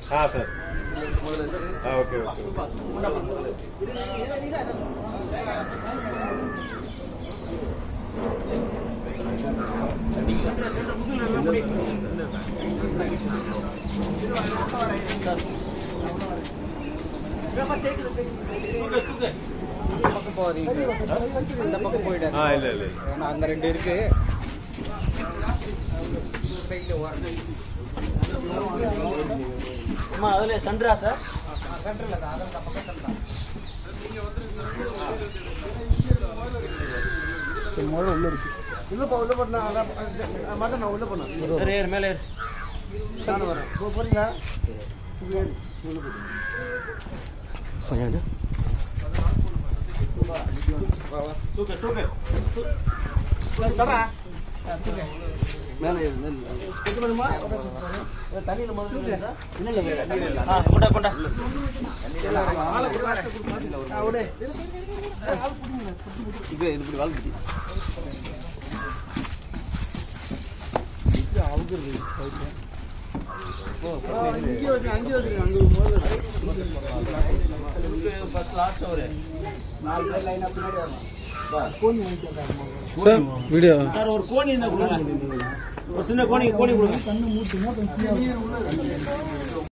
हाँ सर हाँ okay okay பக்கம் போறீங்க அந்த பக்கம் போயிடாரு. இல்ல இல்ல ஏன்னா அங்க ரெண்டு இருக்கு. சைடுல வரணும். அம்மா அதுல சன்ரா சார். சன்ரல தான் அந்த பக்கம் சன்ரா. நீங்க வந்துருங்க. மோள உள்ள இருக்கு. உள்ள பண்ணா மகன் நான் உள்ள பண்ணா. ஏறு மேல ஏறு. நான் வரேன். போறீங்க. உள்ள போறீங்க. கொஞ்சம் தூக்கு தூக்கு தரா மேலே இது பண்ணுமா தண்ணியில முதல்ல இல்ல இல்ல கொண்டா கொண்டா ஆவுடே இது இப்படி வாழ்ந்துச்சு இது ஆவுகிறது அங்கே बस लास्ट हो रहे नाल पे लाइन अप பின்னாடி வரணும் கோணி வாங்கிட்டாங்க சார் வீடியோ சார் ஒரு கோணி இந்த கொடுங்க ஒரு சின்ன கோணி கொடுங்க கண்ணு மூட்டு